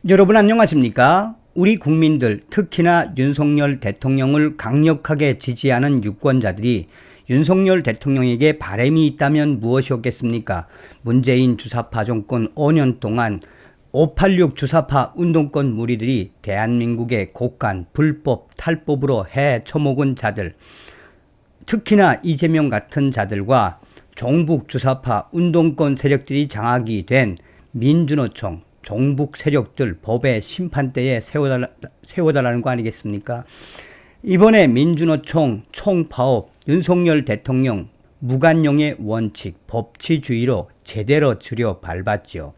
여러분 안녕하십니까? 우리 국민들, 특히나 윤석열 대통령을 강력하게 지지하는 유권자들이 윤석열 대통령에게 바람이 있다면 무엇이었겠습니까? 문재인 주사파 정권 5년 동안 586 주사파 운동권 무리들이 대한민국의 곡간 불법 탈법으로 헤쳐먹은 자들, 특히나 이재명 같은 자들과 종북 주사파 운동권 세력들이 장악이 된 민주노총, 종북 세력들 법의 심판대에 세워달라는 거 아니겠습니까? 이번에 민주노총 총파업, 윤석열 대통령 무관용의 원칙, 법치주의로 제대로 들여 밟았지요.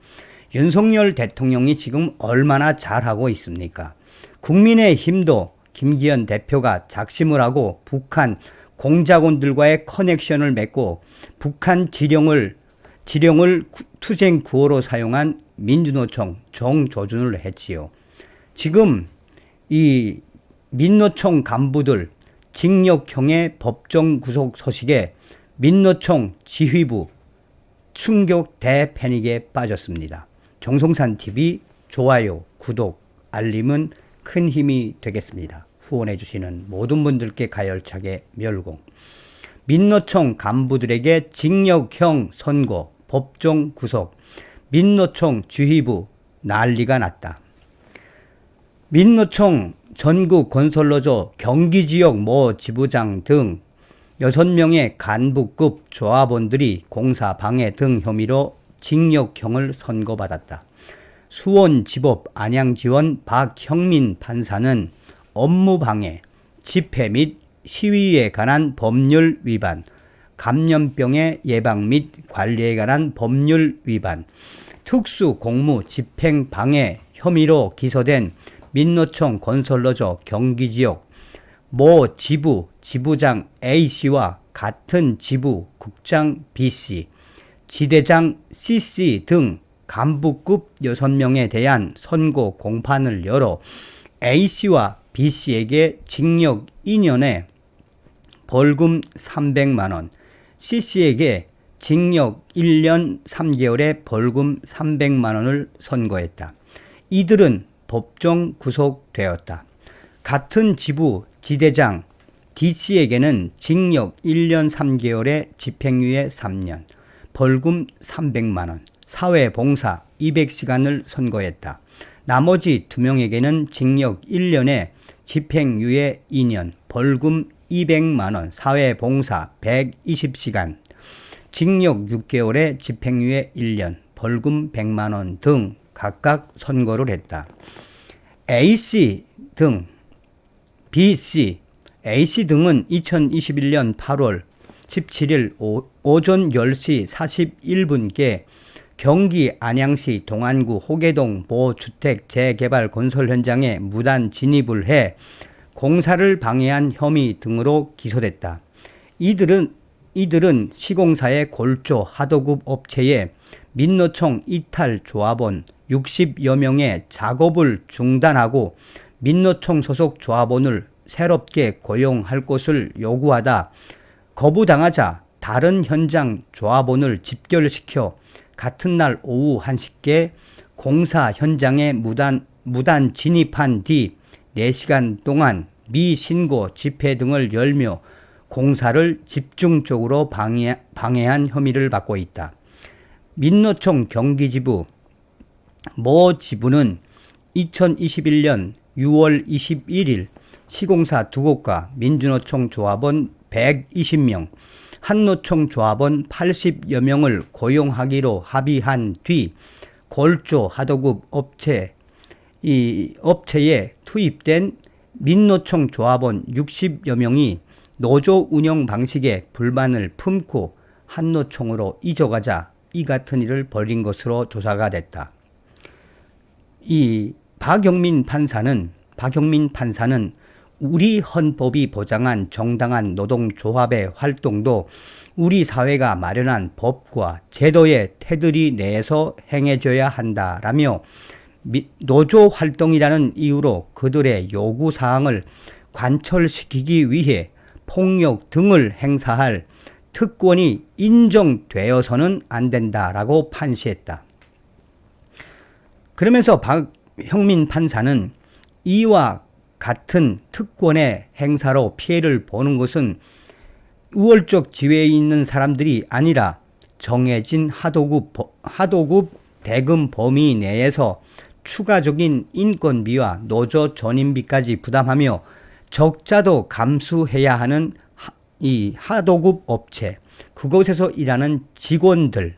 윤석열 대통령이 지금 얼마나 잘하고 있습니까? 국민의힘도 김기현 대표가 작심을 하고 북한 공작원들과의 커넥션을 맺고 북한 지령을 투쟁 구호로 사용한 민주노총 정조준을 했지요. 지금 이 민노총 간부들 징역형의 법정 구속 소식에 민노총 지휘부 충격 대패닉에 빠졌습니다. 정성산TV 좋아요, 구독, 알림은 큰 힘이 되겠습니다. 후원해주시는 모든 분들께 가열차게 멸공. 민노총 간부들에게 징역형 선고, 법정 구속, 민노총 지휘부 난리가 났다. 민노총 전국 건설노조 경기지역 모 지부장 등 6명의 간부급 조합원들이 공사 방해 등 혐의로 징역형을 선고받았다. 수원지법 안양지원 박형민 판사는 업무방해, 집회 및 시위에 관한 법률 위반, 감염병의 예방 및 관리에 관한 법률 위반, 특수공무 집행방해 혐의로 기소된 민노총 건설노조 경기지역 모 지부 지부장 A씨와 같은 지부 국장 B씨, 지대장 C씨 등 간부급 6명에 대한 선고 공판을 열어 A씨와 B씨에게 징역 2년에 벌금 300만원, C씨에게 징역 1년 3개월에 벌금 300만원을 선고했다. 이들은 법정 구속되었다. 같은 지부 지대장 D씨에게는 징역 1년 3개월에 집행유예 3년, 벌금 300만원, 사회봉사 200시간을 선고했다. 나머지 2명에게는 징역 1년에 집행유예 2년, 벌금 200만원, 사회봉사 120시간, 징역 6개월에 집행유예 1년, 벌금 100만원 등 각각 선고를 했다. A씨 등 B씨, A씨 등은 2021년 8월 17일 오전 10시 41분께 경기 안양시 동안구 호계동 보주택 재개발 건설 현장에 무단 진입을 해 공사를 방해한 혐의 등으로 기소됐다. 이들은 시공사의 골조 하도급 업체에 민노총 이탈 조합원 60여 명의 작업을 중단하고 민노총 소속 조합원을 새롭게 고용할 것을 요구하다 거부당하자 다른 현장 조합원을 집결시켜 같은 날 오후 1시께 공사 현장에 무단 진입한 뒤 4시간 동안 미신고 집회 등을 열며 공사를 집중적으로 방해한 혐의를 받고 있다. 민노총 경기지부 모 지부는 2021년 6월 21일 시공사 2곳과 민주노총 조합원 120명, 한노총 조합원 80여 명을 고용하기로 합의한 뒤 골조 하도급 업체에 투입된 민노총 조합원 60여 명이 노조 운영 방식에 불만을 품고 한노총으로 이적하자 이 같은 일을 벌인 것으로 조사가 됐다. 이 박형민 판사는 우리 헌법이 보장한 정당한 노동조합의 활동도 우리 사회가 마련한 법과 제도의 테두리 내에서 행해져야 한다라며 노조 활동이라는 이유로 그들의 요구사항을 관철시키기 위해 폭력 등을 행사할 특권이 인정되어서는 안 된다라고 판시했다. 그러면서 형민 판사는 이와 같은 특권의 행사로 피해를 보는 것은 우월적 지위에 있는 사람들이 아니라 정해진 하도급 대금 범위 내에서 추가적인 인건비와 노조 전임비까지 부담하며 적자도 감수해야 하는 이 하도급 업체, 그곳에서 일하는 직원들,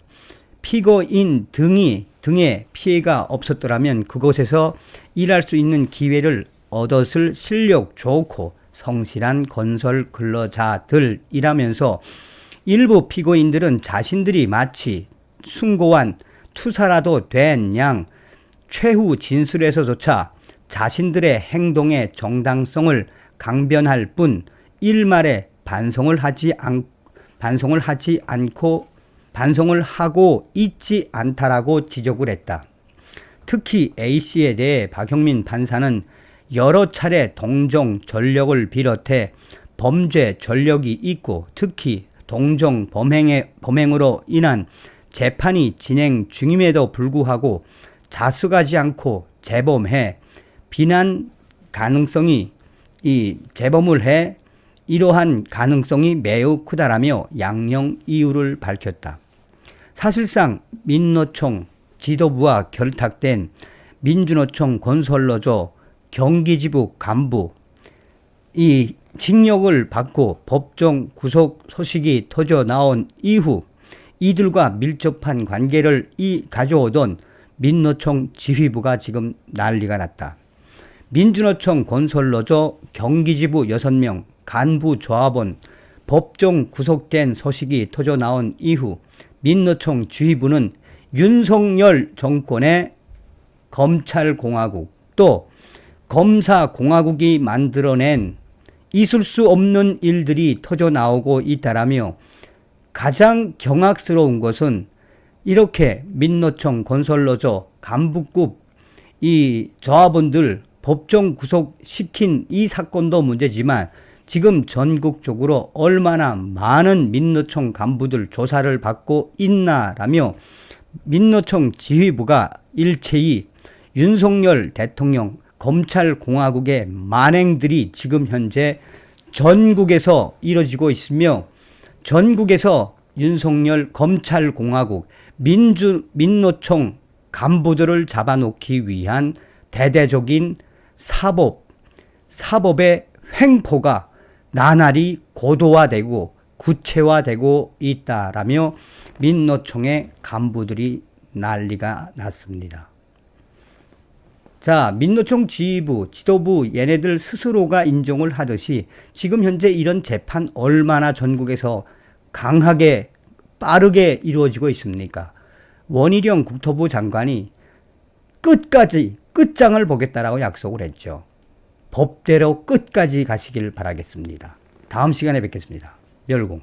피고인 등의 피해가 없었더라면 그곳에서 일할 수 있는 기회를 얻었을 실력 좋고 성실한 건설 근로자들이라면서 일부 피고인들은 자신들이 마치 숭고한 투사라도 된 양 최후 진술에서조차 자신들의 행동의 정당성을 강변할 뿐 일말에 반성을 하고 있지 않다라고 지적을 했다. 특히 A씨에 대해 박형민 판사는 여러 차례 동정 전력을 비롯해 범죄 전력이 있고 특히 동정 범행으로 인한 재판이 진행 중임에도 불구하고 자수하지 않고 재범을 해 이러한 가능성이 매우 크다라며 양형 이유를 밝혔다. 사실상 민노총 지도부와 결탁된 민주노총 건설노조 경기지부 간부 이 징역을 받고 법정 구속 소식이 터져 나온 이후 이들과 밀접한 관계를 가져오던 민노총 지휘부가 지금 난리가 났다. 민주노총 건설노조 경기지부 6명 간부 조합원 법정 구속된 소식이 터져 나온 이후 민노총 지휘부는 윤석열 정권의 검찰공화국 또 검사공화국이 만들어낸 있을 수 없는 일들이 터져 나오고 있다라며 가장 경악스러운 것은 이렇게 민노총 건설노조 간부급 이 조합원들 법정 구속시킨 이 사건도 문제지만 지금 전국적으로 얼마나 많은 민노총 간부들 조사를 받고 있나라며 민노총 지휘부가 일체히 윤석열 대통령 검찰공화국의 만행들이 지금 현재 전국에서 이뤄지고 있으며 전국에서 윤석열 검찰공화국 민노총 간부들을 잡아놓기 위한 대대적인 사법의 횡포가 나날이 고도화되고 구체화되고 있다라며 민노총의 간부들이 난리가 났습니다. 자, 민노총 지도부 얘네들 스스로가 인정을 하듯이 지금 현재 이런 재판 얼마나 전국에서 강하게 빠르게 이루어지고 있습니까? 원희룡 국토부 장관이 끝장을 보겠다라고 약속을 했죠. 법대로 끝까지 가시길 바라겠습니다. 다음 시간에 뵙겠습니다. 멸공.